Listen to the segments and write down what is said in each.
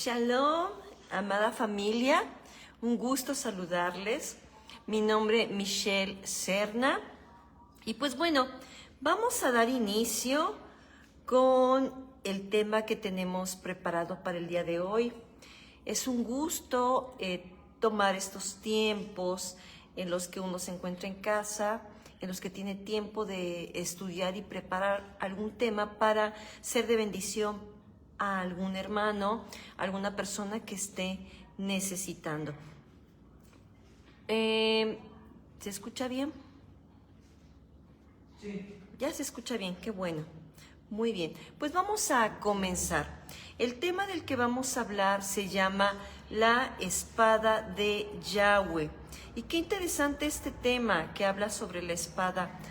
Shalom, amada familia, un gusto saludarles. Mi nombre es Michelle Serna y pues bueno, vamos a dar inicio con el tema que tenemos preparado para el día de hoy. Es un gusto tomar estos tiempos en los que uno se encuentra en casa, en los que tiene tiempo de estudiar y preparar algún tema para ser de bendición a algún hermano, a alguna persona que esté necesitando. ¿Se escucha bien? Sí. Ya se escucha bien, qué bueno. Muy bien, pues vamos a comenzar. El tema del que vamos a hablar se llama la espada de Yahweh. Y qué interesante este tema que habla sobre la espada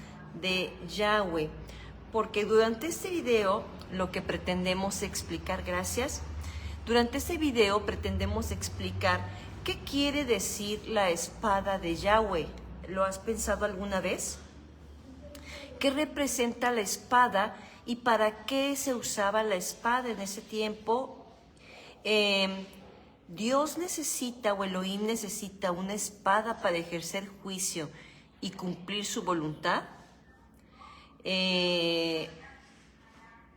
de Yahweh, porque durante este video lo que pretendemos explicar, durante este video pretendemos explicar qué quiere decir la espada de Yahweh. ¿Lo has pensado alguna vez? ¿Qué representa la espada y para qué se usaba la espada en ese tiempo? Dios necesita, o Elohim necesita, una espada para ejercer juicio y cumplir su voluntad,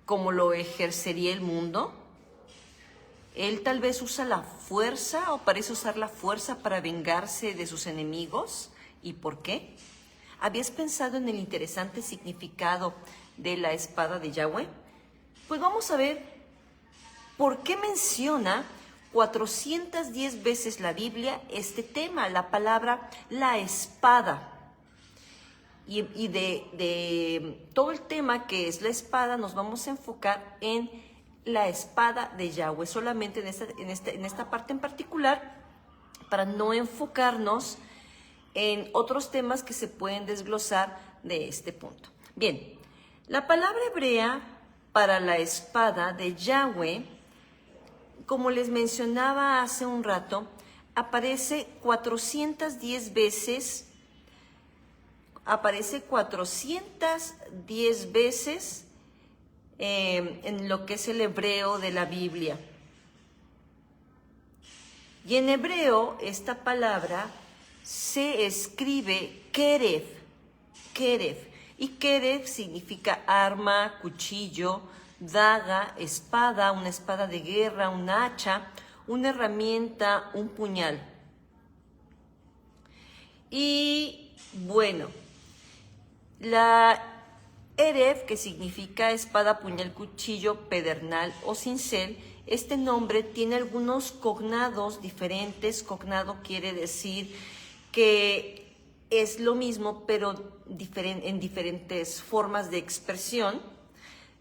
como lo ejercería el mundo. Él tal vez usa la fuerza o parece usar la fuerza para vengarse de sus enemigos. ¿Y por qué? ¿Habías pensado en el interesante significado de la espada de Yahweh? Pues vamos a ver por qué menciona 410 veces la Biblia este tema, la palabra la espada. Y de todo el tema que es la espada nos vamos a enfocar en la espada de Yahweh, solamente en esta parte en particular, para no enfocarnos en otros temas que se pueden desglosar de este punto. Bien, la palabra hebrea para la espada de Yahweh, como les mencionaba hace un rato, aparece 410 veces. Aparece 410 veces en lo que es el hebreo de la Biblia. Y en hebreo esta palabra se escribe kerev, kerev. Y kerev significa arma, cuchillo, daga, espada, una espada de guerra, un hacha, una herramienta, un puñal. Y bueno, la erev, que significa espada, puñal, cuchillo, pedernal o cincel, este nombre tiene algunos cognados diferentes. Cognado quiere decir que es lo mismo, pero en diferentes formas de expresión,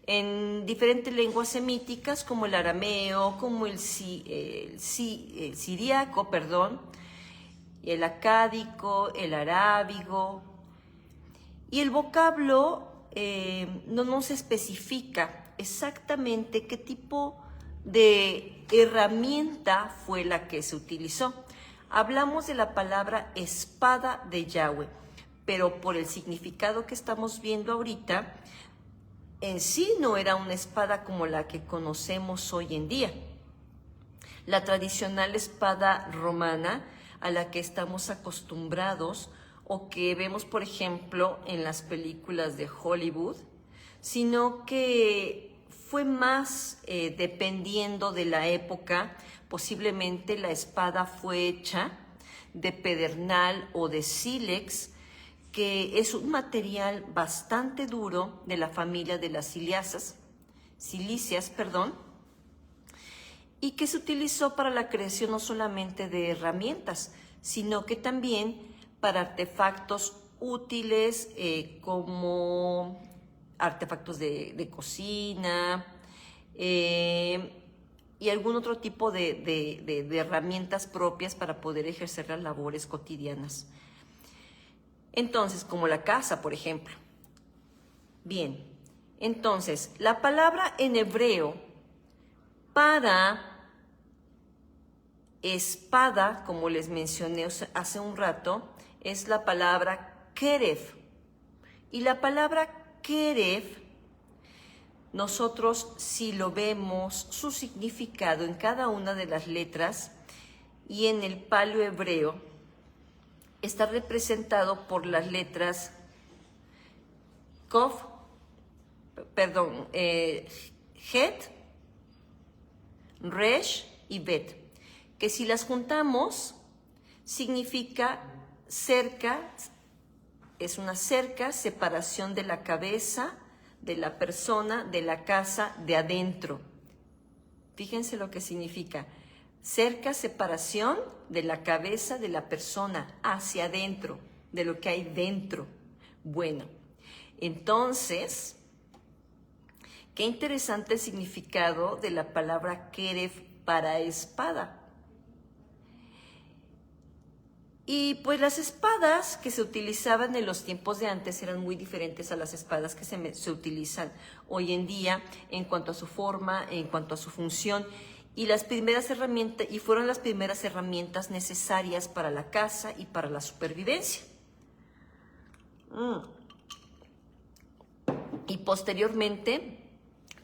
en diferentes lenguas semíticas, como el arameo, como el siríaco, el acádico, el arábigo. Y el vocablo no nos especifica exactamente qué tipo de herramienta fue la que se utilizó. Hablamos de la palabra espada de Yahweh, pero por el significado que estamos viendo ahorita, en sí no era una espada como la que conocemos hoy en día. La tradicional espada romana a la que estamos acostumbrados o que vemos, por ejemplo, en las películas de Hollywood, sino que fue más dependiendo de la época. Posiblemente la espada fue hecha de pedernal o de sílex, que es un material bastante duro de la familia de las silíceas, y que se utilizó para la creación no solamente de herramientas, sino que también para artefactos útiles, como artefactos de cocina y algún otro tipo de herramientas propias para poder ejercer las labores cotidianas. Entonces, como la casa, por ejemplo. Bien, entonces, la palabra en hebreo para espada, como les mencioné hace un rato, es la palabra kerev. Y la palabra kerev nosotros, si lo vemos, su significado en cada una de las letras y en el paleo hebreo, está representado por las letras Kof, Het, Resh y Bet, que si las juntamos significa cerca, es una cerca, separación de la cabeza, de la persona, de la casa, de adentro. Fíjense lo que significa. Cerca, separación de la cabeza, de la persona, hacia adentro, de lo que hay dentro. Bueno, entonces, qué interesante el significado de la palabra Keref para espada. Y pues las espadas que se utilizaban en los tiempos de antes eran muy diferentes a las espadas que se utilizan hoy en día en cuanto a su forma, en cuanto a su función. Y las primeras herramientas, y fueron las primeras herramientas necesarias para la caza y para la supervivencia. Y posteriormente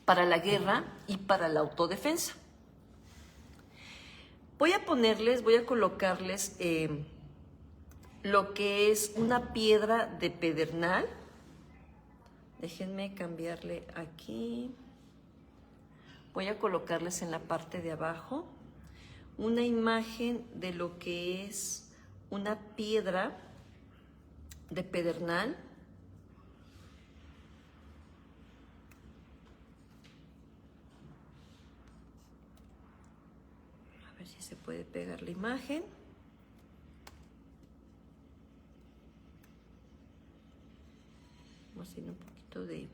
para la guerra y para la autodefensa. Voy a colocarles lo que es una piedra de pedernal. Déjenme cambiarle aquí. Voy a colocarles en la parte de abajo una imagen de lo que es una piedra de pedernal. A ver si se puede pegar la imagen. Vamos a hacer un poquito de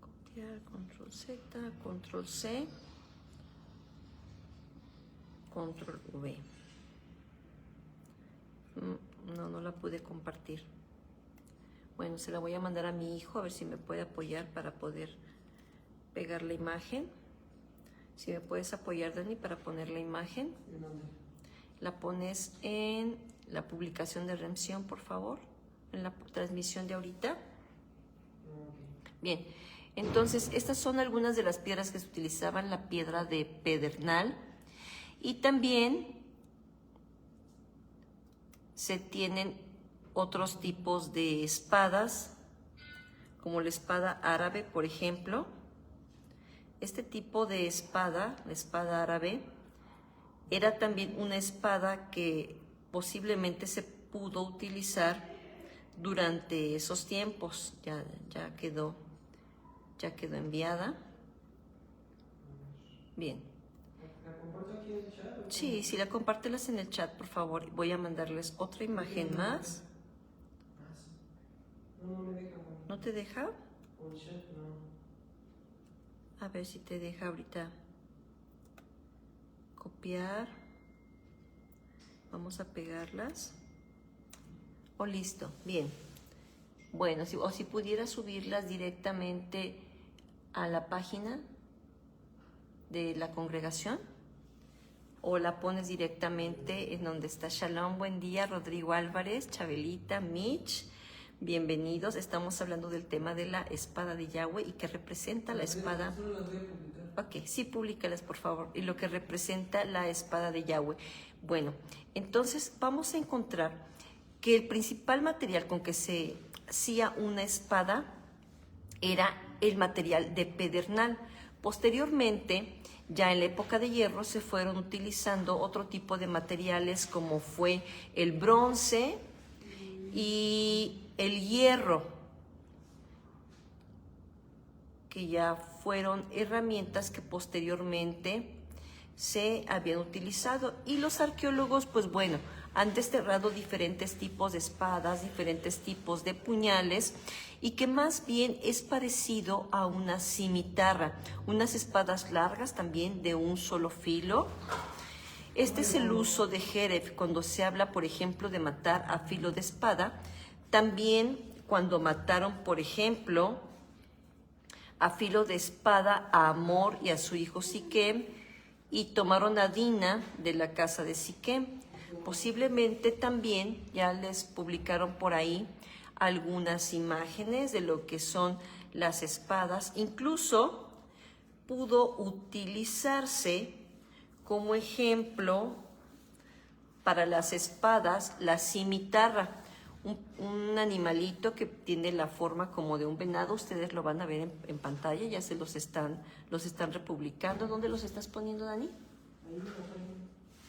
copiar, control Z, control C, control V. No la pude compartir. Bueno, se la voy a mandar a mi hijo a ver si me puede apoyar para poder pegar la imagen. Si me puedes apoyar, Dani, para poner la imagen. La pones en la publicación de Remción, por favor, en la transmisión de ahorita. Bien, entonces estas son algunas de las piedras que se utilizaban, la piedra de pedernal, y también se tienen otros tipos de espadas, como la espada árabe, por ejemplo. Este tipo de espada, la espada árabe, era también una espada que posiblemente se pudo utilizar durante esos tiempos. Ya quedó enviada. Bien. ¿La comparto aquí en el chat? Sí, si la compártelas en el chat, por favor. Voy a mandarles otra imagen más. No me deja. ¿No te deja? Por chat, no. A ver si te deja ahorita copiar. Vamos a pegarlas. Oh, listo. Bien. Bueno, si pudiera subirlas directamente a la página de la congregación, o la pones directamente en donde está. Shalom, buen día, Rodrigo Álvarez, Chabelita, Mitch, bienvenidos. Estamos hablando del tema de la espada de Yahweh y que representa la espada. Ok, sí, públicalas, por favor. Y lo que representa la espada de Yahweh. Bueno, entonces vamos a encontrar que el principal material con que se hacía una espada era el material de pedernal. Posteriormente, ya en la época de hierro, se fueron utilizando otro tipo de materiales como fue el bronce y el hierro, que ya fueron herramientas que posteriormente se habían utilizado. Y los arqueólogos, pues bueno, han desterrado diferentes tipos de espadas, diferentes tipos de puñales, y que más bien es parecido a una cimitarra, unas espadas largas también de un solo filo. Este es el uso de Jeref cuando se habla, por ejemplo, de matar a filo de espada. También cuando mataron, por ejemplo, a filo de espada a Amor y a su hijo Siquem, y tomaron a Dina de la casa de Siquem. Posiblemente también ya les publicaron por ahí algunas imágenes de lo que son las espadas. Incluso pudo utilizarse como ejemplo para las espadas la cimitarra, un animalito que tiene la forma como de un venado. Ustedes lo van a ver en pantalla, ya se los están republicando. ¿Dónde los estás poniendo, Dani?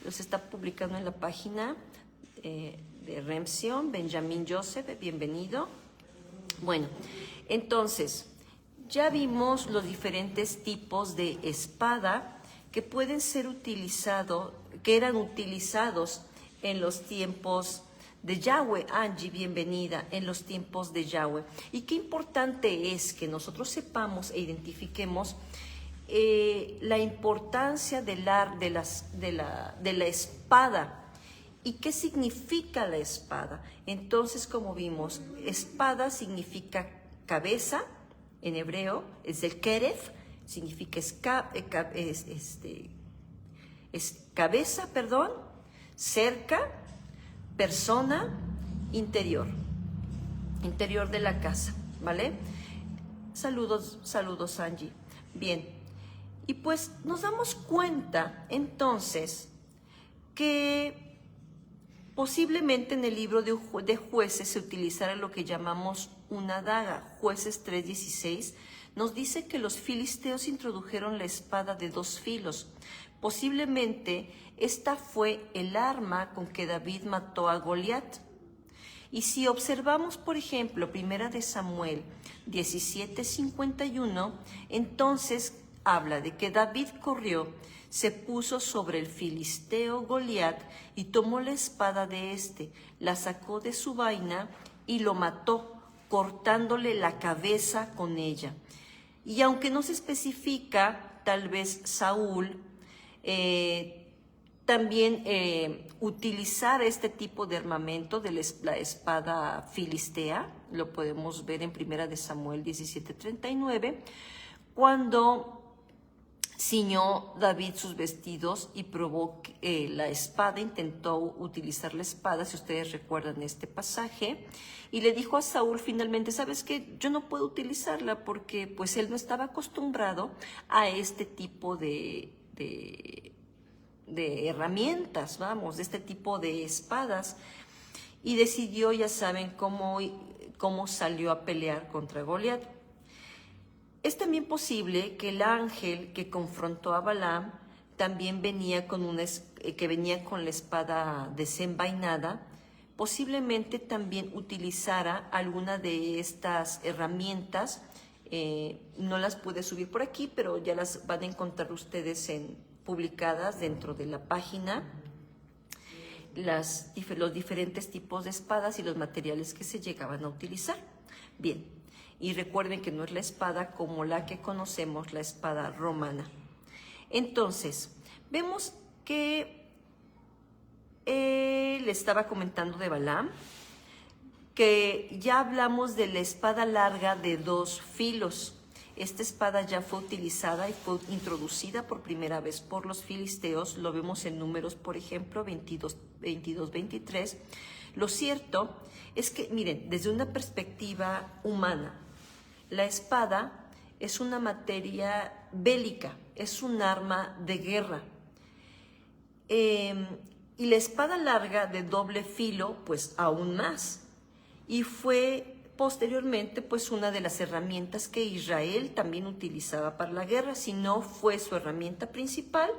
Los está publicando en la página de Remsion. Benjamin Joseph, bienvenido. Bueno, entonces, ya vimos los diferentes tipos de espada que pueden ser utilizados, que eran utilizados en los tiempos de Yahweh. Angie, bienvenida, en los tiempos de Yahweh. Y qué importante es que nosotros sepamos e identifiquemos la importancia de la espada y qué significa la espada. Entonces, como vimos, espada significa cabeza, en hebreo es el keref, significa cabeza, cerca, persona, interior de la casa, ¿vale? Saludos Angie. Bien, y pues nos damos cuenta entonces que posiblemente en el libro de Jueces se utilizara lo que llamamos una daga. Jueces 3:16 nos dice que los filisteos introdujeron la espada de 2 filos. Posiblemente esta fue el arma con que David mató a Goliat. Y si observamos, por ejemplo, 1 de Samuel 17:51, entonces habla de que David corrió, se puso sobre el filisteo Goliat y tomó la espada de éste, la sacó de su vaina y lo mató, cortándole la cabeza con ella. Y aunque no se especifica, tal vez Saúl también utilizar este tipo de armamento de la espada filistea, lo podemos ver en 1 de Samuel 17:39, cuando ciñó David sus vestidos y probó la espada, intentó utilizar la espada, si ustedes recuerdan este pasaje, y le dijo a Saúl finalmente, ¿sabes qué? Yo no puedo utilizarla porque pues él no estaba acostumbrado a este tipo de herramientas, de este tipo de espadas, y decidió, ya saben, cómo salió a pelear contra Goliat. Es también posible que el ángel que confrontó a Balaam también venía con la espada desenvainada. Posiblemente también utilizara alguna de estas herramientas. No las pude subir por aquí, pero ya las van a encontrar ustedes publicadas dentro de la página. Los diferentes tipos de espadas y los materiales que se llegaban a utilizar. Bien. Y recuerden que no es la espada como la que conocemos, la espada romana. Entonces, vemos que le estaba comentando de Balaam, que ya hablamos de la espada larga de 2 filos. Esta espada ya fue utilizada y fue introducida por primera vez por los filisteos. Lo vemos en Números, por ejemplo, 22-23. Lo cierto es que, miren, desde una perspectiva humana, la espada es una materia bélica, es un arma de guerra. Y la espada larga de doble filo, pues aún más. Y fue posteriormente, pues una de las herramientas que Israel también utilizaba para la guerra. Si no fue su herramienta principal,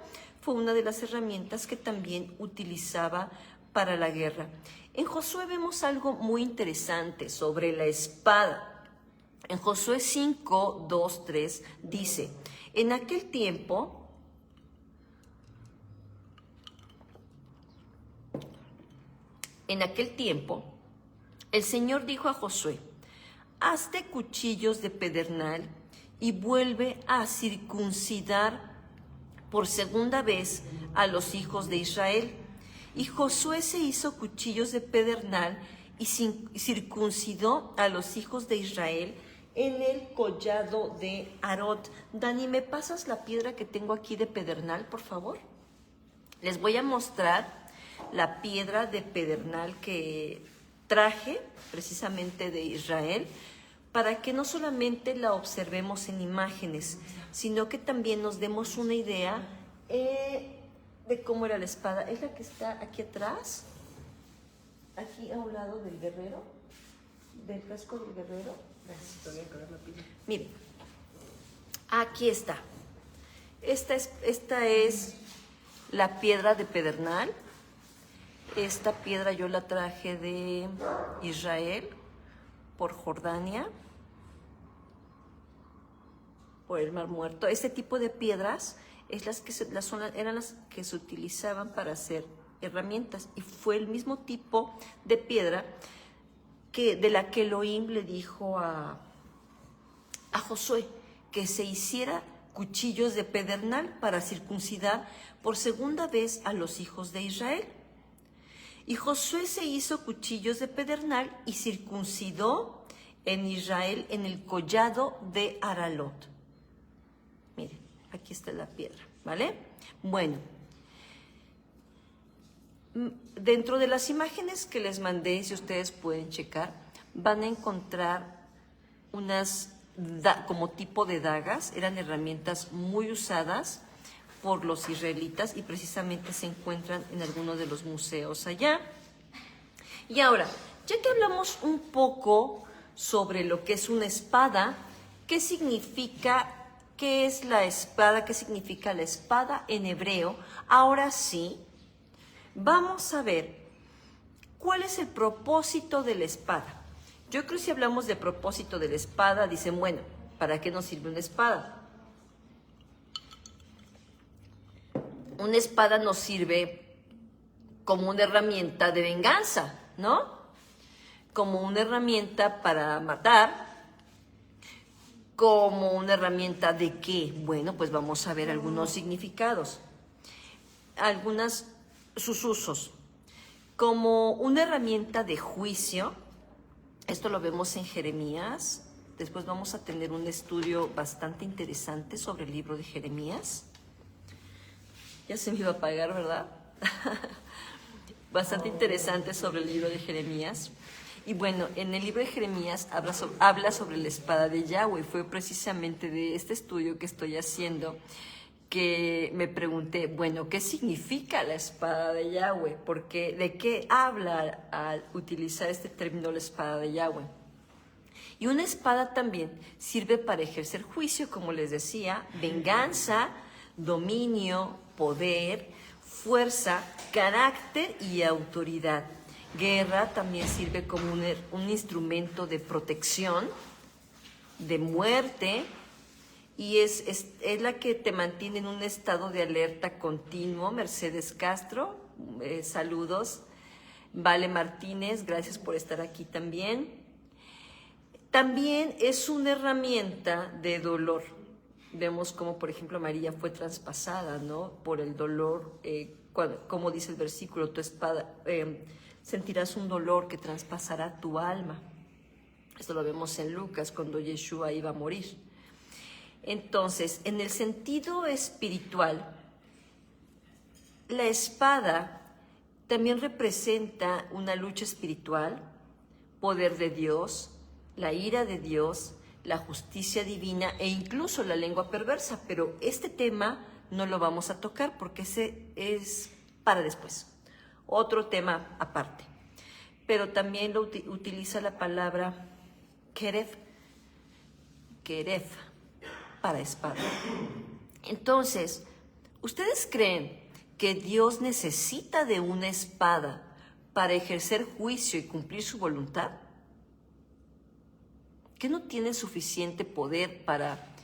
fue una de las herramientas que también utilizaba para la guerra. En Josué vemos algo muy interesante sobre la espada. En Josué 5:2-3 dice, en aquel tiempo, el Señor dijo a Josué, hazte cuchillos de pedernal y vuelve a circuncidar por segunda vez a los hijos de Israel. Y Josué se hizo cuchillos de pedernal y circuncidó a los hijos de Israel en el collado de Arot. Dani, ¿me pasas la piedra que tengo aquí de pedernal, por favor? Les voy a mostrar la piedra de pedernal que traje precisamente de Israel, para que no solamente la observemos en imágenes, sino que también nos demos una idea de cómo era la espada. Es la que está aquí atrás, aquí a un lado del guerrero, del casco del guerrero. Está bien, cargar la pila. Miren, aquí está. Esta es la piedra de pedernal. Esta piedra yo la traje de Israel, por Jordania, por el Mar Muerto. Este tipo de piedras es eran las que se utilizaban para hacer herramientas, y fue el mismo tipo de piedra de la que Elohim le dijo a Josué que se hiciera cuchillos de pedernal para circuncidar por segunda vez a los hijos de Israel. Y Josué se hizo cuchillos de pedernal y circuncidó en Israel en el collado de Aralot. Miren, aquí está la piedra, ¿vale? Bueno, dentro de las imágenes que les mandé, si ustedes pueden checar, van a encontrar unas como tipo de dagas. Eran herramientas muy usadas por los israelitas y precisamente se encuentran en algunos de los museos allá. Y ahora, ya que hablamos un poco sobre lo que es una espada, ¿qué significa? ¿Qué es la espada? ¿Qué significa la espada en hebreo? Ahora sí, vamos a ver cuál es el propósito de la espada. Yo creo que si hablamos de propósito de la espada, dicen, bueno, ¿para qué nos sirve una espada? Una espada nos sirve como una herramienta de venganza, ¿no? Como una herramienta para matar. Como una herramienta de qué? Bueno, pues vamos a ver algunos significados. Sus usos. Como una herramienta de juicio. Esto lo vemos en Jeremías. Después vamos a tener un estudio bastante interesante sobre el libro de Jeremías. Ya se me iba a apagar, ¿verdad? Bastante interesante sobre el libro de Jeremías. Y bueno, en el libro de Jeremías habla sobre la espada de Yahweh. Fue precisamente de este estudio que estoy haciendo que me pregunté, bueno, ¿qué significa la espada de Yahweh? Porque ¿de qué habla al utilizar este término, la espada de Yahweh? Y una espada también sirve para ejercer juicio, como les decía, venganza, dominio, poder, fuerza, carácter y autoridad. Guerra también sirve como un instrumento de protección, de muerte, y es la que te mantiene en un estado de alerta continuo. Mercedes Castro, saludos. Vale Martínez, gracias por estar aquí también. También es una herramienta de dolor. Vemos como, por ejemplo, María fue traspasada, ¿no? Por el dolor, como dice el versículo, tu espada, sentirás un dolor que traspasará tu alma. Esto lo vemos en Lucas, cuando Yeshua iba a morir. Entonces, en el sentido espiritual, la espada también representa una lucha espiritual, poder de Dios, la ira de Dios, la justicia divina e incluso la lengua perversa. Pero este tema no lo vamos a tocar porque ese es para después, otro tema aparte. Pero también utiliza la palabra keref para espada. Entonces, ¿ustedes creen que Dios necesita de una espada para ejercer juicio y cumplir su voluntad? ¿Que no tiene suficiente poder para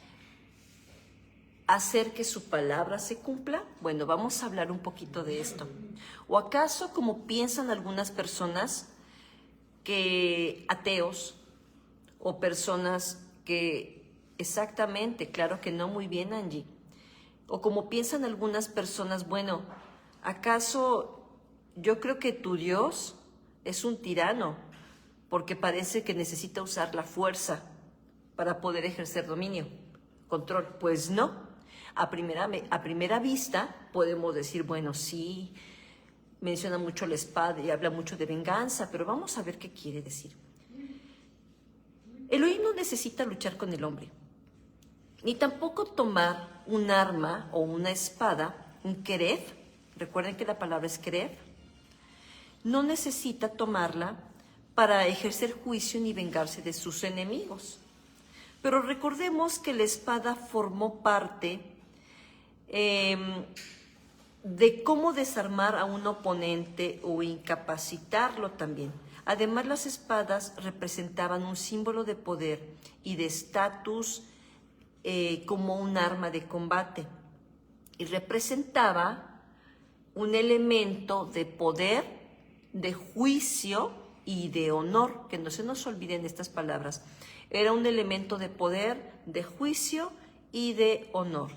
hacer que su palabra se cumpla? Bueno, vamos a hablar un poquito de esto. ¿O acaso, como piensan algunas personas, que ateos o personas que exactamente, claro que no, muy bien, Angie, o como piensan algunas personas, bueno, ¿acaso yo creo que tu Dios es un tirano porque parece que necesita usar la fuerza para poder ejercer dominio, control? Pues no. A primera vista podemos decir, bueno, sí, menciona mucho la espada y habla mucho de venganza, pero vamos a ver qué quiere decir. Elohim no necesita luchar con el hombre, ni tampoco tomar un arma o una espada, un kerev. Recuerden que la palabra es kerev. No necesita tomarla para ejercer juicio ni vengarse de sus enemigos. Pero recordemos que la espada formó parte de cómo desarmar a un oponente o incapacitarlo también. Además, las espadas representaban un símbolo de poder y de estatus como un arma de combate. Y representaba un elemento de poder, de juicio y de honor, que no se nos olviden estas palabras. Era un elemento de poder, de juicio y de honor.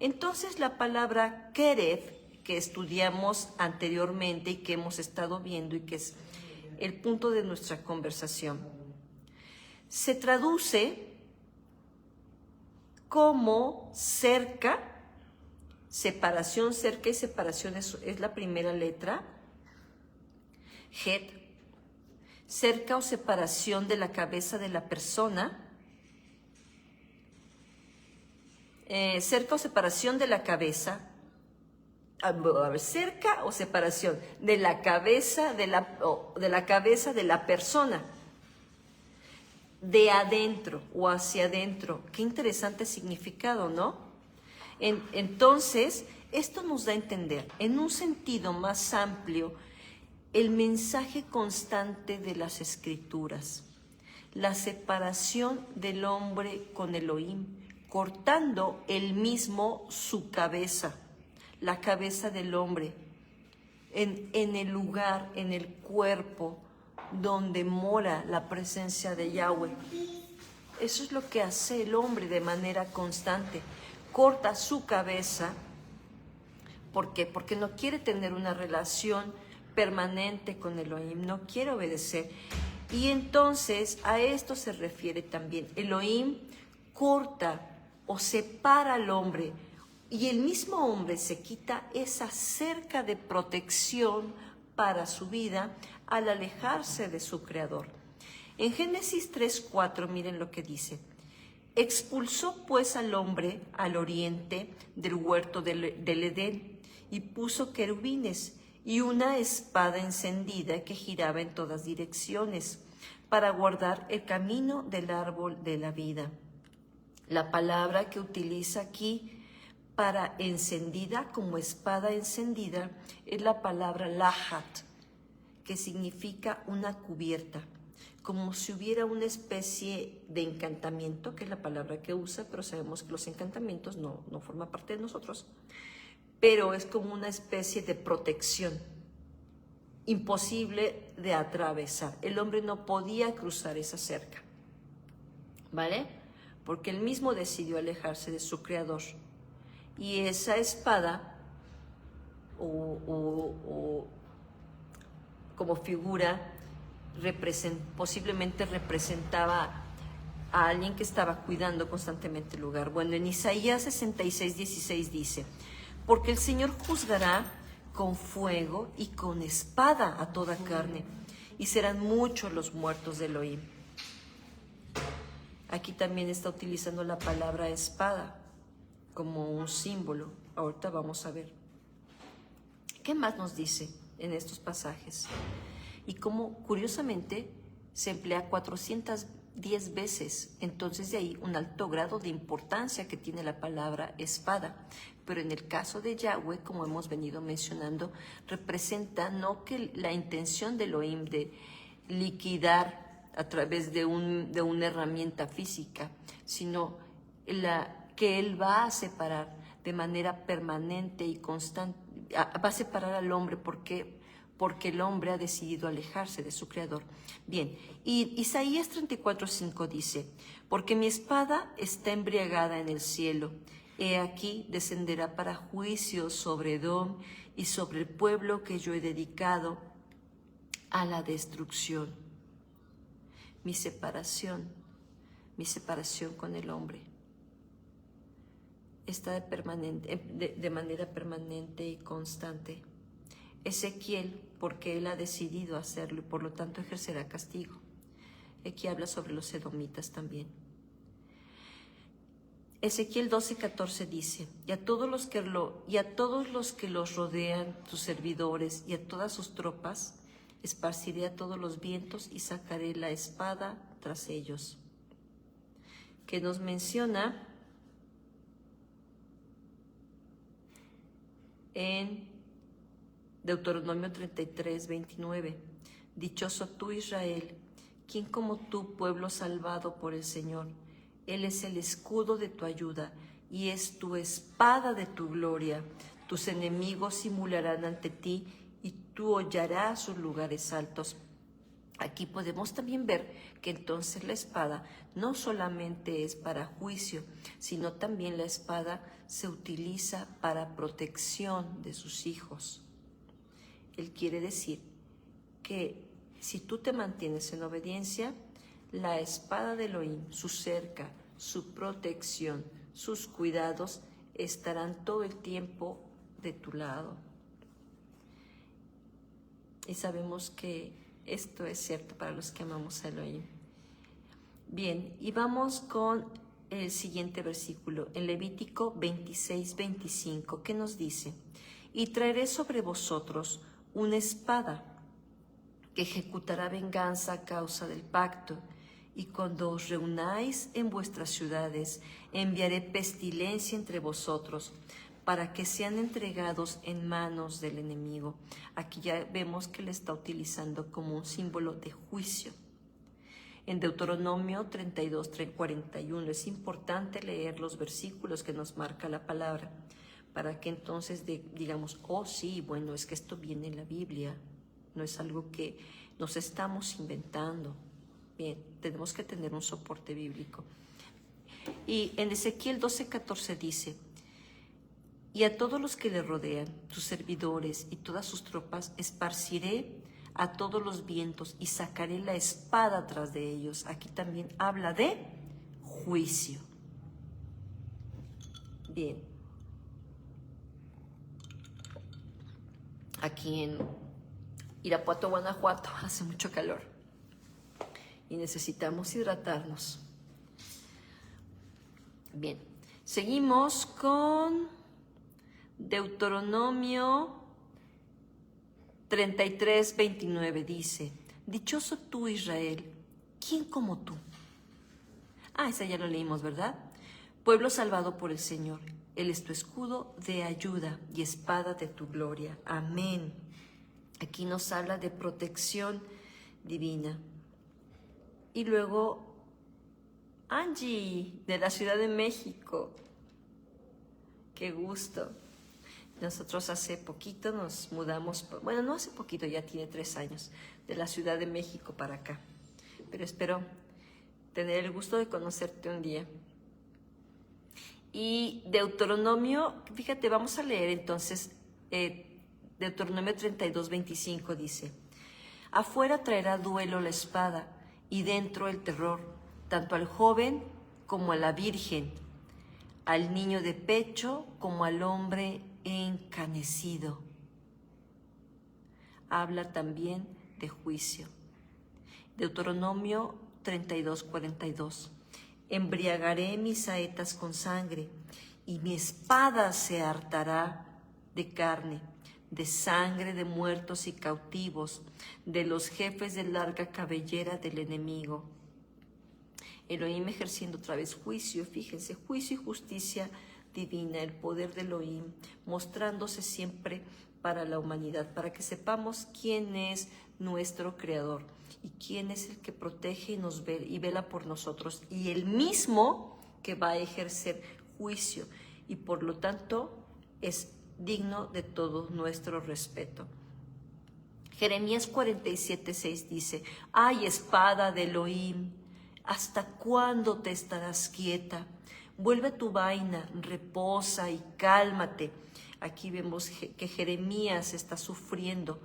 Entonces la palabra kerev, que estudiamos anteriormente y que hemos estado viendo y que es el punto de nuestra conversación, se traduce como cerca, separación, cerca y separación es la primera letra, het, cerca o separación de la cabeza de la persona, cerca o separación de la cabeza, cerca o separación de la cabeza de la persona, de adentro o hacia adentro. Qué interesante significado, ¿no? Entonces, esto nos da a entender, en un sentido más amplio, el mensaje constante de las Escrituras, la separación del hombre con Elohim, cortando él mismo su cabeza, la cabeza del hombre, en el lugar, en el cuerpo donde mora la presencia de Yahweh. Eso es lo que hace el hombre de manera constante, corta su cabeza. ¿Por qué? Porque no quiere tener una relación permanente con Elohim, no quiere obedecer. Y entonces a esto se refiere también. Elohim corta o separa al hombre y el mismo hombre se quita esa cerca de protección para su vida al alejarse de su creador. En Génesis 3:4 miren lo que dice. Expulsó pues al hombre al oriente del huerto del Edén y puso querubines y una espada encendida que giraba en todas direcciones para guardar el camino del árbol de la vida. La palabra que utiliza aquí para encendida, como espada encendida, es la palabra lahat, que significa una cubierta, como si hubiera una especie de encantamiento, que es la palabra que usa, pero sabemos que los encantamientos no forman parte de nosotros, pero es como una especie de protección imposible de atravesar. El hombre no podía cruzar esa cerca, ¿vale? Porque él mismo decidió alejarse de su creador. Y esa espada, o como figura, posiblemente representaba a alguien que estaba cuidando constantemente el lugar. Bueno, en Isaías 66:16 dice: porque el Señor juzgará con fuego y con espada a toda carne, y serán muchos los muertos de Elohim. Aquí también está utilizando la palabra espada como un símbolo. Ahorita vamos a ver. ¿Qué más nos dice en estos pasajes? Y cómo, curiosamente, se emplea 410 veces. Entonces, de ahí un alto grado de importancia que tiene la palabra espada. Pero en el caso de Yahweh, como hemos venido mencionando, representa no que la intención de Elohim de liquidar a través de una herramienta física, sino que Él va a separar de manera permanente y constante, va a separar al hombre porque el hombre ha decidido alejarse de su creador. Bien, y Isaías 34:5 dice: porque mi espada está embriagada en el cielo, he aquí descenderá para juicio sobre Edom y sobre el pueblo que yo he dedicado a la destrucción. Mi separación con el hombre está de manera permanente y constante. Ezequiel, porque él ha decidido hacerlo y por lo tanto ejercerá castigo. Aquí habla sobre los edomitas también. Ezequiel 12:14 dice, y a todos los que los rodean, sus servidores, y a todas sus tropas, esparciré a todos los vientos y sacaré la espada tras ellos. Que nos menciona en Deuteronomio 33:29. Dichoso tú, Israel, ¿quién como tú, pueblo salvado por el Señor? Él es el escudo de tu ayuda y es tu espada de tu gloria. Tus enemigos simularán ante ti y tú hollarás sus lugares altos. Aquí podemos también ver que entonces la espada no solamente es para juicio, sino también la espada se utiliza para protección de sus hijos. Él quiere decir que si tú te mantienes en obediencia, la espada de Elohim, su cerca, su protección, sus cuidados estarán todo el tiempo de tu lado. Y sabemos que esto es cierto para los que amamos a Elohim. Bien, y vamos con el siguiente versículo, en Levítico 26:25, que nos dice, y traeré sobre vosotros una espada que ejecutará venganza a causa del pacto, y cuando os reunáis en vuestras ciudades, enviaré pestilencia entre vosotros, para que sean entregados en manos del enemigo. Aquí ya vemos que le está utilizando como un símbolo de juicio. En Deuteronomio 32:41 es importante leer los versículos que nos marca la palabra, para que entonces digamos, oh sí, bueno, es que esto viene en la Biblia, no es algo que nos estamos inventando. Bien, tenemos que tener un soporte bíblico. Y en Ezequiel 12:14 dice, y a todos los que le rodean, sus servidores y todas sus tropas, esparciré a todos los vientos y sacaré la espada tras de ellos. Aquí también habla de juicio. Bien. Aquí en Irapuato, Guanajuato, hace mucho calor y necesitamos hidratarnos. Bien, seguimos con Deuteronomio 33:29. Dice, dichoso tú, Israel, ¿quién como tú? Esa ya lo leímos, ¿verdad? Pueblo salvado por el Señor, Él es tu escudo de ayuda y espada de tu gloria. Amén. Aquí nos habla de protección divina. Y luego, Angie, de la Ciudad de México. Qué gusto. Nosotros hace poquito nos mudamos, bueno, no hace poquito, ya tiene 3 años, de la Ciudad de México para acá. Pero espero tener el gusto de conocerte un día. Y Deuteronomio, fíjate, vamos a leer entonces Deuteronomio 32:25 dice, afuera traerá duelo la espada y dentro el terror, tanto al joven como a la virgen, al niño de pecho como al hombre encanecido. Habla también de juicio. Deuteronomio 32:42. Embriagaré mis saetas con sangre y mi espada se hartará de carne, de sangre de muertos y cautivos, de los jefes de larga cabellera del enemigo. Elohim ejerciendo otra vez juicio, fíjense, juicio y justicia divina, el poder de Elohim, mostrándose siempre para la humanidad, para que sepamos quién es nuestro Creador y quién es el que protege y nos ve y vela por nosotros, y el mismo que va a ejercer juicio, y por lo tanto es digno de todo nuestro respeto. Jeremías 47:6 dice, ¡ay, espada de Elohim! ¿Hasta cuándo te estarás quieta? Vuelve tu vaina, reposa y cálmate. Aquí vemos que Jeremías está sufriendo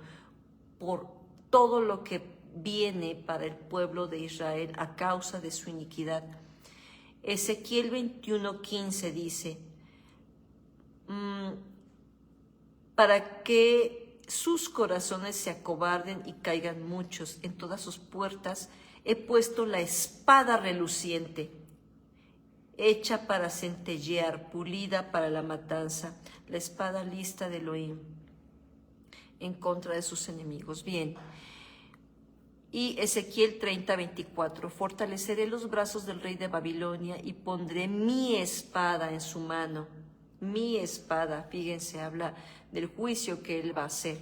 por todo lo que viene para el pueblo de Israel a causa de su iniquidad. Ezequiel 21:15 dice, para que sus corazones se acobarden y caigan muchos, en todas sus puertas He puesto la espada reluciente, hecha para centellear, pulida para la matanza, la espada lista de Elohim en contra de sus enemigos. Bien. Y Ezequiel 30:24, fortaleceré los brazos del rey de Babilonia y pondré mi espada en su mano. Mi espada, fíjense, habla del juicio que él va a hacer,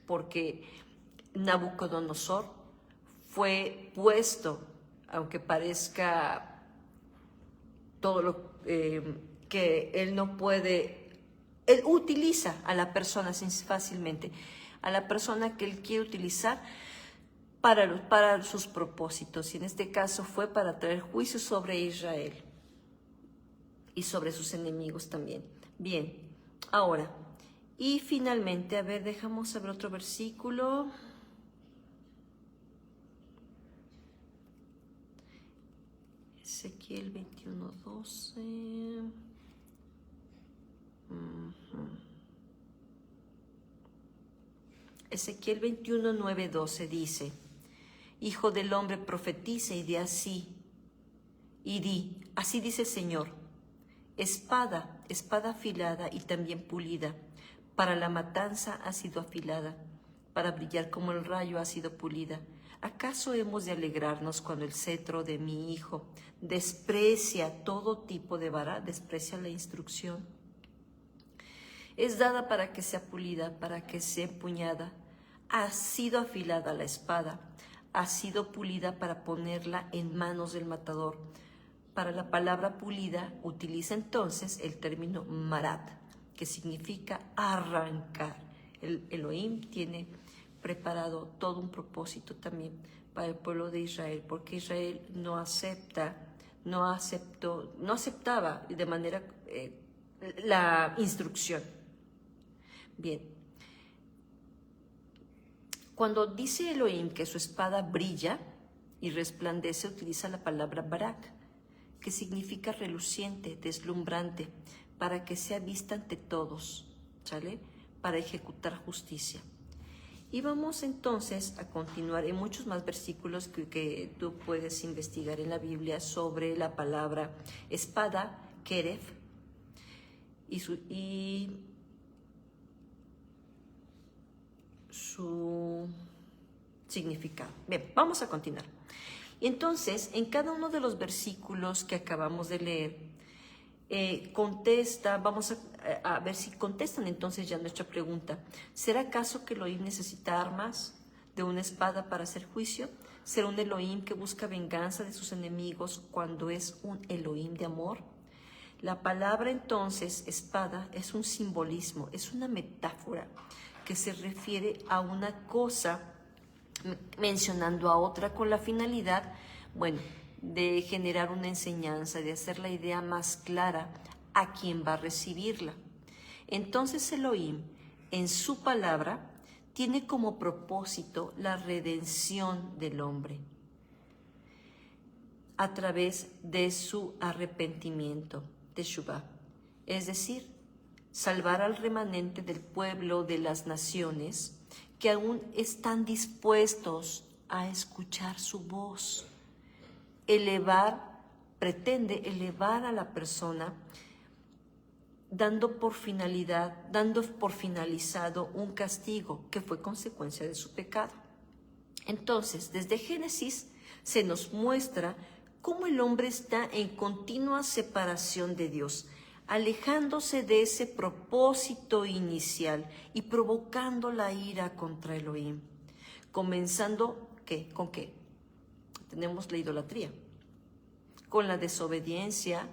porque Nabucodonosor fue puesto, aunque parezca todo lo que él no puede, él utiliza a la persona fácilmente, a la persona que él quiere utilizar para sus propósitos, y en este caso fue para traer juicio sobre Israel y sobre sus enemigos también. Bien, ahora, y finalmente, a ver, dejamos ver otro versículo. Ezequiel 21:12. Ezequiel 21:9-12 dice: Hijo del hombre, profetiza y di así, así dice el Señor, espada, espada afilada y también pulida, para la matanza ha sido afilada, para brillar como el rayo ha sido pulida. ¿Acaso hemos de alegrarnos cuando el cetro de mi hijo desprecia todo tipo de vara, desprecia la instrucción? Es dada para que sea pulida, para que sea empuñada. Ha sido afilada la espada, ha sido pulida para ponerla en manos del matador. Para la palabra pulida utiliza entonces el término marat, que significa arrancar. El Elohim tiene preparado todo un propósito también para el pueblo de Israel, porque Israel no aceptaba de manera la instrucción. Bien, cuando dice Elohim que su espada brilla y resplandece, utiliza la palabra barak, que significa reluciente, deslumbrante, para que sea vista ante todos, ¿sale? Para ejecutar justicia. Y vamos entonces a continuar en muchos más versículos que tú puedes investigar en la Biblia sobre la palabra espada, keref, y su significado. Bien, vamos a continuar. Y entonces, en cada uno de los versículos que acabamos de leer, vamos a ver si contestan entonces ya nuestra pregunta. ¿Será acaso que Elohim necesita armas de una espada para hacer juicio? ¿Será un Elohim que busca venganza de sus enemigos cuando es un Elohim de amor? La palabra entonces, espada, es un simbolismo, es una metáfora que se refiere a una cosa mencionando a otra con la finalidad, de generar una enseñanza, de hacer la idea más clara a quien va a recibirla. Entonces Elohim, en su palabra, tiene como propósito la redención del hombre a través de su arrepentimiento, teshuvah, es decir, salvar al remanente del pueblo de las naciones que aún están dispuestos a escuchar su voz. Pretende elevar a la persona dando por finalizado un castigo que fue consecuencia de su pecado. Entonces, desde Génesis se nos muestra cómo el hombre está en continua separación de Dios, alejándose de ese propósito inicial y provocando la ira contra Elohim. Comenzando, ¿con qué? Tenemos la idolatría, con la desobediencia,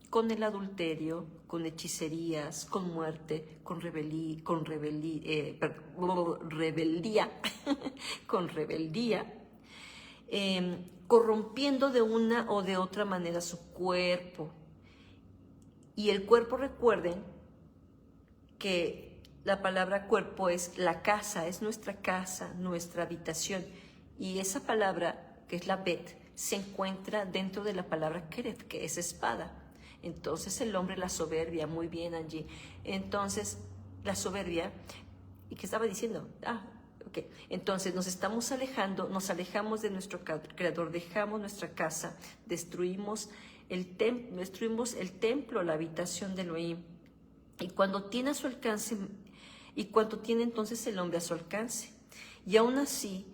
con el adulterio, con hechicerías, con muerte, con rebeldía, con rebeldía, corrompiendo de una o de otra manera su cuerpo. Y el cuerpo, recuerden que la palabra cuerpo es la casa, es nuestra casa, nuestra habitación. Y esa palabra, que es la bet, se encuentra dentro de la palabra keref, que es espada. Entonces el hombre, la soberbia, muy bien allí. Entonces la soberbia, ¿y qué estaba diciendo? Ok, entonces nos estamos alejando, nos alejamos de nuestro Creador, dejamos nuestra casa, destruimos el templo, la habitación de Elohim. Y cuando tiene a su alcance, y cuando tiene entonces el hombre a su alcance. Y aún así,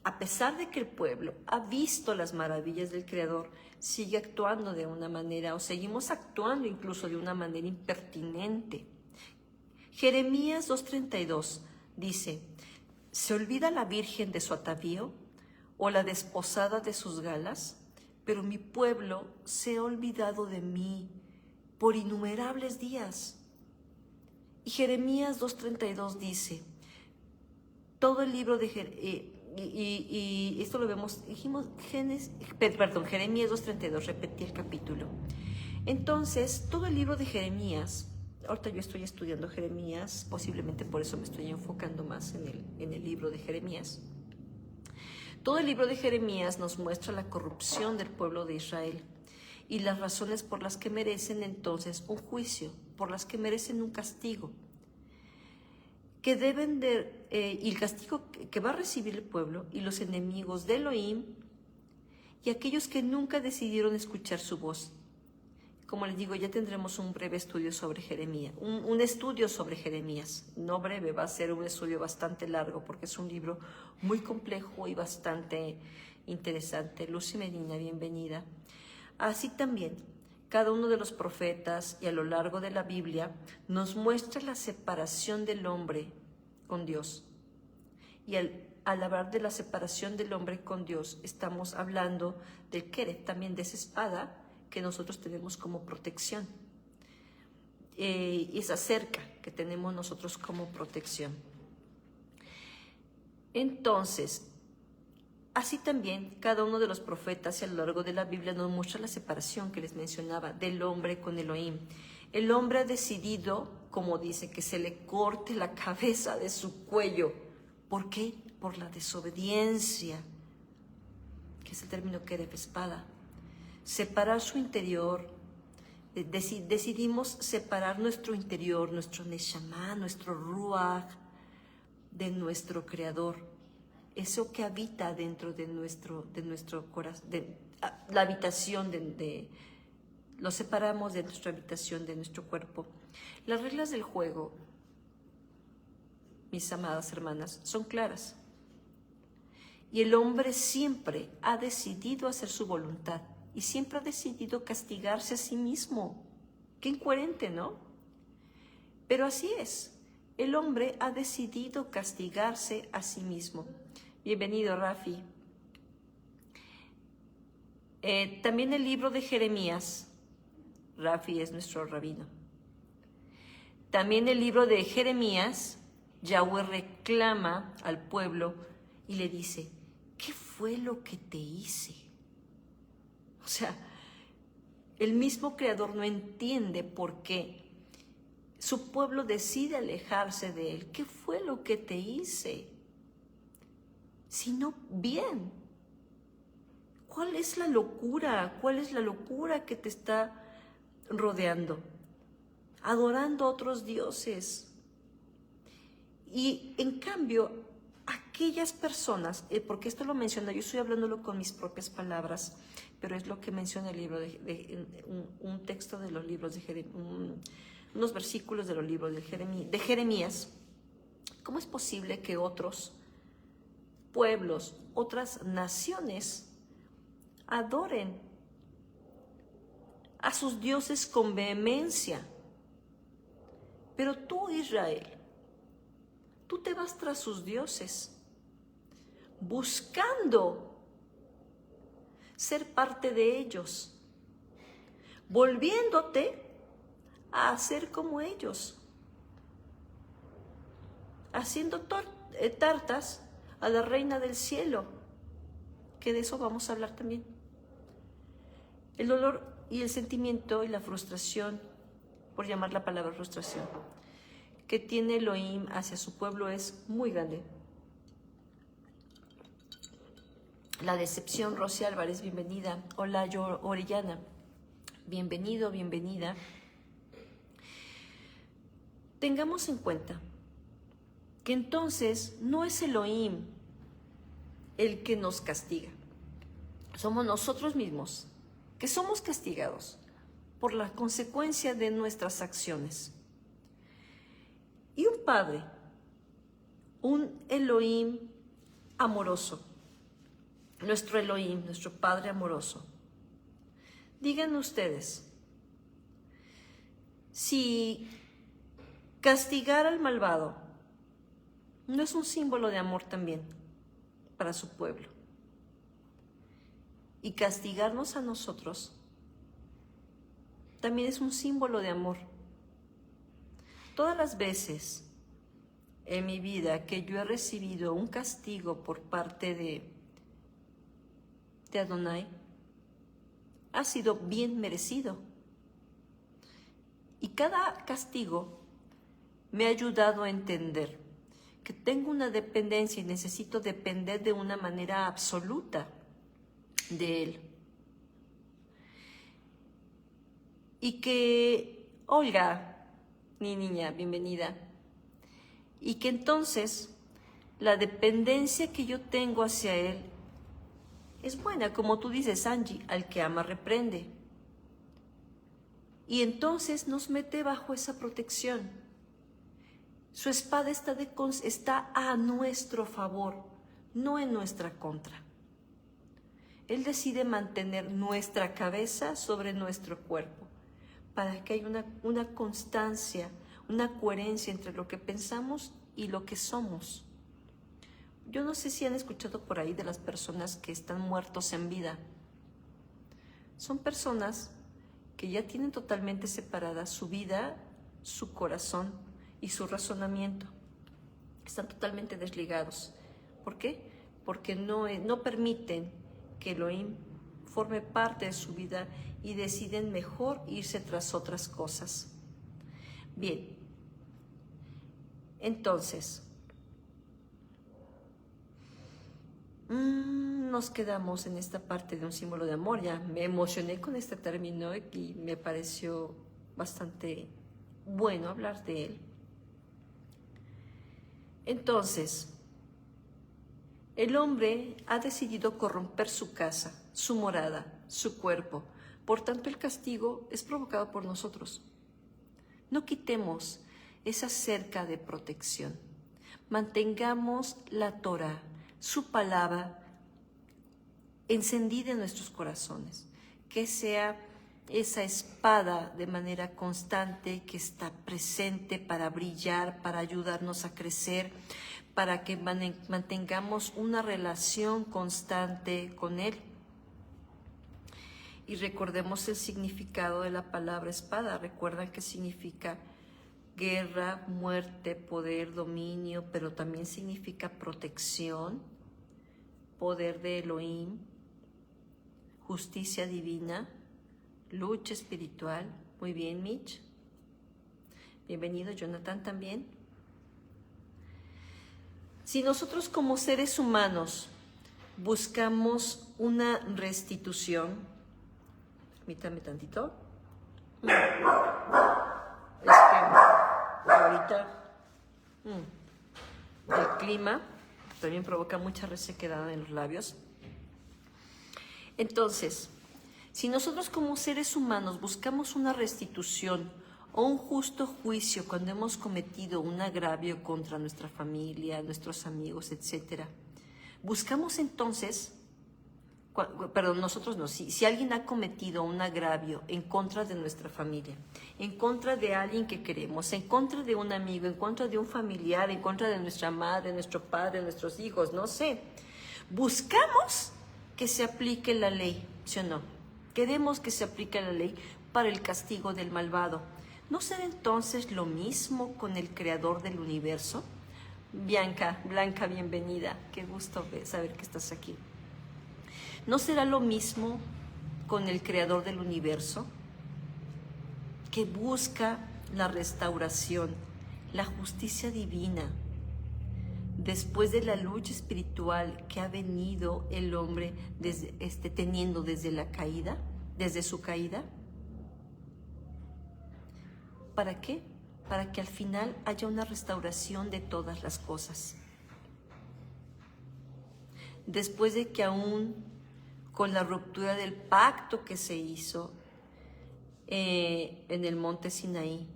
a pesar de que el pueblo ha visto las maravillas del Creador, sigue actuando de una manera, o seguimos actuando incluso de una manera impertinente. Jeremías 2:32 dice: ¿se olvida la virgen de su atavío o la desposada de sus galas? Pero mi pueblo se ha olvidado de mí por innumerables días. Y Jeremías 2:32 dice, todo el libro de y esto lo vemos, Jeremías 2:32, repetí el capítulo. Entonces, todo el libro de Jeremías, ahorita yo estoy estudiando Jeremías, posiblemente por eso me estoy enfocando más en el libro de Jeremías. Todo el libro de Jeremías nos muestra la corrupción del pueblo de Israel y las razones por las que merecen entonces un juicio, por las que merecen un castigo, que deben y el castigo que va a recibir el pueblo y los enemigos de Elohim y aquellos que nunca decidieron escuchar su voz. Como les digo, ya tendremos un breve estudio sobre Jeremías, un estudio sobre Jeremías. No breve, va a ser un estudio bastante largo porque es un libro muy complejo y bastante interesante. Lucy Medina, bienvenida. Así también, cada uno de los profetas y a lo largo de la Biblia nos muestra la separación del hombre con Dios. Y al hablar de la separación del hombre con Dios, estamos hablando del Keret, también de esa espada que nosotros tenemos como protección. Y esa cerca que tenemos nosotros como protección. Entonces, así también, cada uno de los profetas a lo largo de la Biblia nos muestra la separación que les mencionaba del hombre con Elohim. El hombre ha decidido, como dice, que se le corte la cabeza de su cuello. ¿Por qué? Por la desobediencia, que es el término que de espada. Separar su interior, decidimos separar nuestro interior, nuestro neshama, nuestro ruach, de nuestro Creador. Eso que habita dentro de nuestro corazón, la habitación lo separamos de nuestra habitación, de nuestro cuerpo. Las reglas del juego, mis amadas hermanas, son claras. Y el hombre siempre ha decidido hacer su voluntad y siempre ha decidido castigarse a sí mismo. Qué incoherente, ¿no? Pero así es. El hombre ha decidido castigarse a sí mismo. Bienvenido, Rafi. También el libro de Jeremías. Rafi es nuestro rabino. También el libro de Jeremías, Yahweh reclama al pueblo y le dice, ¿qué fue lo que te hice? O sea, el mismo Creador no entiende por qué su pueblo decide alejarse de él. ¿Qué fue lo que te hice? Sino bien. ¿Cuál es la locura? ¿Cuál es la locura que te está rodeando? Adorando a otros dioses. Y en cambio, aquellas personas, porque esto lo menciona, yo estoy hablándolo con mis propias palabras, pero es lo que menciona el libro un texto de los libros de Jeremías, unos versículos de los libros de Jeremías. ¿Cómo es posible que otros pueblos, otras naciones adoren a sus dioses con vehemencia? Pero tú, Israel, tú te vas tras sus dioses, buscando ser parte de ellos, volviéndote a hacer como ellos, haciendo tartas a la reina del cielo, que de eso vamos a hablar también. El dolor y el sentimiento y la frustración, por llamar la palabra frustración, que tiene Elohim hacia su pueblo es muy grande. La decepción, Rosy Álvarez, bienvenida. Hola, yo, Orellana, bienvenido, bienvenida. Tengamos en cuenta que entonces no es Elohim el que nos castiga. Somos nosotros mismos que somos castigados por la consecuencia de nuestras acciones. Y un Padre, un Elohim amoroso, nuestro Elohim, nuestro Padre amoroso. Digan ustedes, si castigar al malvado no es un símbolo de amor también para su pueblo, y castigarnos a nosotros también es un símbolo de amor. Todas las veces en mi vida que yo he recibido un castigo por parte de Adonai, ha sido bien merecido. Y cada castigo me ha ayudado a entender que tengo una dependencia y necesito depender de una manera absoluta de Él. Y que, Olga, mi niña, bienvenida. Y que entonces la dependencia que yo tengo hacia Él es buena, como tú dices, Angie, al que ama reprende. Y entonces nos mete bajo esa protección. Su espada está a nuestro favor, no en nuestra contra. Él decide mantener nuestra cabeza sobre nuestro cuerpo para que haya una constancia, una coherencia entre lo que pensamos y lo que somos. Yo no sé si han escuchado por ahí de las personas que están muertos en vida. Son personas que ya tienen totalmente separada su vida, su corazón y su razonamiento. Están totalmente desligados. ¿Por qué? Porque no permiten que Elohim forme parte de su vida y deciden mejor irse tras otras cosas. Bien, entonces, nos quedamos en esta parte de un símbolo de amor. Ya me emocioné con este término y me pareció bastante bueno hablar de él. Entonces, el hombre ha decidido corromper su casa, su morada, su cuerpo. Por tanto, el castigo es provocado por nosotros. No quitemos esa cerca de protección. Mantengamos la Torah, su palabra, encendida en nuestros corazones. Que sea esa espada de manera constante que está presente para brillar, para ayudarnos a crecer, para que mantengamos una relación constante con Él. Y recordemos el significado de la palabra espada. Recuerdan que significa guerra, muerte, poder, dominio, pero también significa protección, poder de Elohim, justicia divina, lucha espiritual. Muy bien, Mitch. Bienvenido, Jonathan, también. Si nosotros como seres humanos buscamos una restitución, permítame tantito. Es que ahorita el clima también provoca mucha resequedad en los labios. Entonces, si nosotros como seres humanos buscamos una restitución o un justo juicio cuando hemos cometido un agravio contra nuestra familia, nuestros amigos, etc., buscamos entonces, nosotros no, si alguien ha cometido un agravio en contra de nuestra familia, en contra de alguien que queremos, en contra de un amigo, en contra de un familiar, en contra de nuestra madre, nuestro padre, nuestros hijos, no sé, buscamos que se aplique la ley, ¿sí o no? Queremos que se aplique la ley para el castigo del malvado. ¿No será entonces lo mismo con el creador del universo? Blanca, bienvenida. Qué gusto saber que estás aquí. ¿No será lo mismo con el creador del universo, que busca la restauración, la justicia divina, después de la lucha espiritual que ha venido el hombre teniendo desde la caída, desde su caída? ¿Para qué? para que al final haya una restauración de todas las cosas. Después de que aún con la ruptura del pacto que se hizo en el monte Sinaí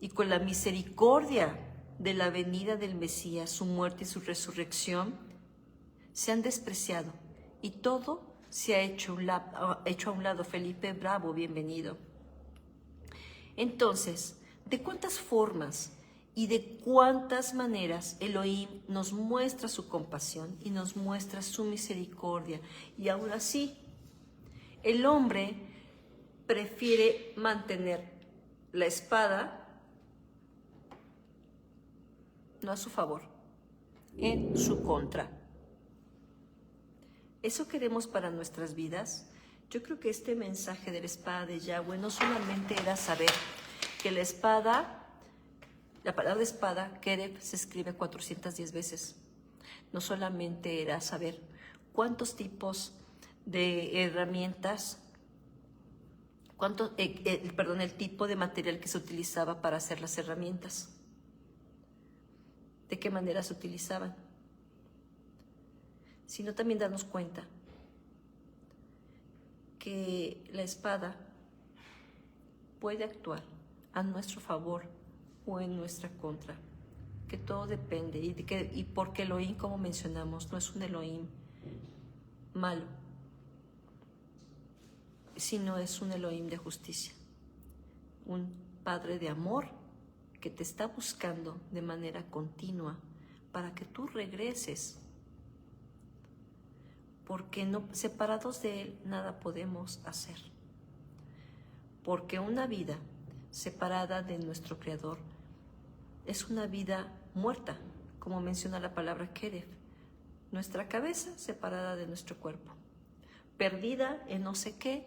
y con la misericordia de la venida del Mesías, su muerte y su resurrección, se han despreciado y todo se ha hecho a un lado. Felipe Bravo, bienvenido. Entonces, ¿de cuántas formas y de cuántas maneras Elohim nos muestra su compasión y nos muestra su misericordia? Y aún así, el hombre prefiere mantener la espada no a su favor, en su contra. ¿Eso queremos para nuestras vidas? Yo creo que este mensaje de la espada de Yahweh no solamente era saber que la espada, la palabra espada, Kereb, se escribe 410 veces. No solamente era saber cuántos tipos de herramientas, el tipo de material que se utilizaba para hacer las herramientas, de qué manera se utilizaban, sino también darnos cuenta que la espada puede actuar a nuestro favor o en nuestra contra, que todo depende y porque Elohim, como mencionamos, no es un Elohim malo, sino es un Elohim de justicia, un Padre de amor que te está buscando de manera continua para que tú regreses, porque no, separados de Él nada podemos hacer, porque una vida separada de nuestro Creador es una vida muerta, como menciona la palabra Keref, nuestra cabeza separada de nuestro cuerpo, perdida en no sé qué,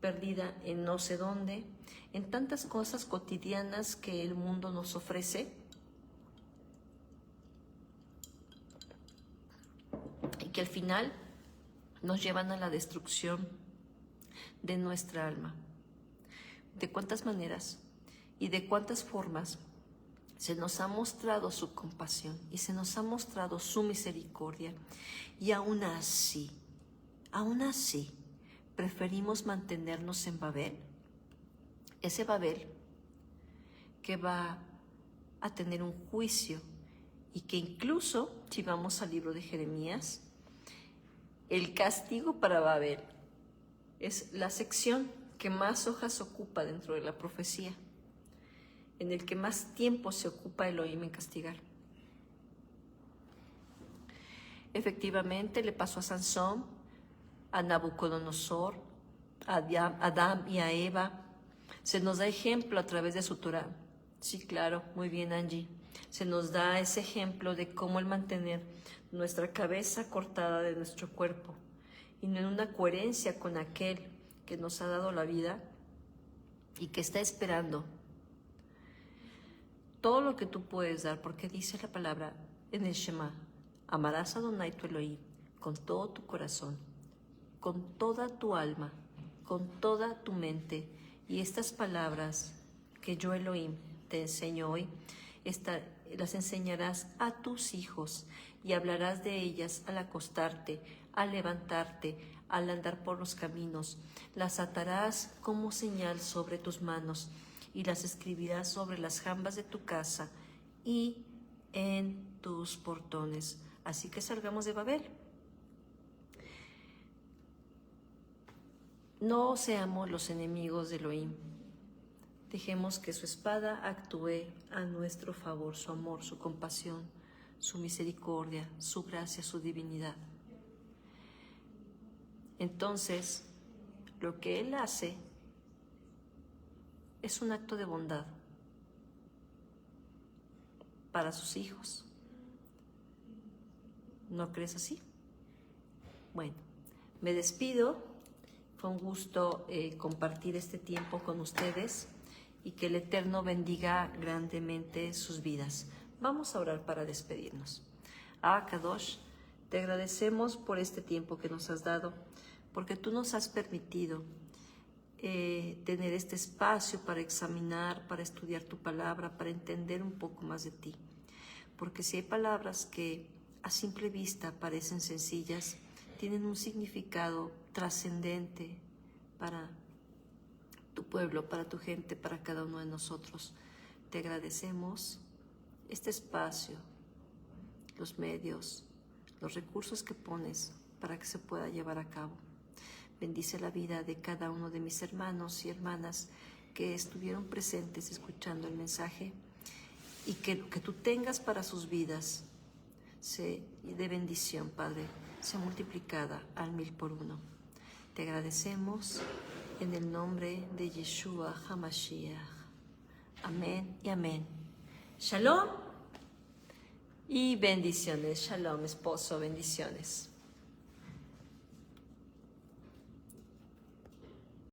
perdida en no sé dónde, en tantas cosas cotidianas que el mundo nos ofrece y que al final nos llevan a la destrucción de nuestra alma. ¿De cuántas maneras y de cuántas formas se nos ha mostrado su compasión y se nos ha mostrado su misericordia? Y aún así, preferimos mantenernos en Babel, ese Babel que va a tener un juicio y que incluso, si vamos al libro de Jeremías, el castigo para Babel es la sección que más hojas ocupa dentro de la profecía, en el que más tiempo se ocupa Elohim en castigar. Efectivamente, le pasó a Sansón, a Nabucodonosor, a Adán y a Eva. Se nos da ejemplo a través de su Torah. Sí, claro, muy bien, Angie. Se nos da ese ejemplo de cómo el mantener nuestra cabeza cortada de nuestro cuerpo y en una coherencia con aquel que nos ha dado la vida y que está esperando todo lo que tú puedes dar, porque dice la palabra en el Shema: amarás a Adonai tu Elohim con todo tu corazón, con toda tu alma, con toda tu mente. Y estas palabras que yo, Elohim, te enseño hoy, las enseñarás a tus hijos y hablarás de ellas al acostarte, al levantarte, al andar por los caminos. Las atarás como señal sobre tus manos y las escribirás sobre las jambas de tu casa y en tus portones. Así que salgamos de Babel. No seamos los enemigos de Elohim. Dejemos que su espada actúe a nuestro favor, su amor, su compasión, su misericordia, su gracia, su divinidad. Entonces, lo que Él hace es un acto de bondad para sus hijos. ¿No crees así? Bueno, me despido. Fue un gusto compartir este tiempo con ustedes y que el Eterno bendiga grandemente sus vidas. Vamos a orar para despedirnos. Kadosh, te agradecemos por este tiempo que nos has dado, porque tú nos has permitido tener este espacio para examinar, para estudiar tu palabra, para entender un poco más de ti. Porque si hay palabras que a simple vista parecen sencillas, tienen un significado trascendente para tu pueblo, para tu gente, para cada uno de nosotros. Te agradecemos este espacio, los medios, los recursos que pones para que se pueda llevar a cabo. Bendice la vida de cada uno de mis hermanos y hermanas que estuvieron presentes escuchando el mensaje, y que lo que tú tengas para sus vidas de bendición, Padre, sea multiplicada al 1000 por 1. Te agradecemos en el nombre de Yeshua HaMashiach. Amén y amén. Shalom y bendiciones. Shalom, esposo, bendiciones.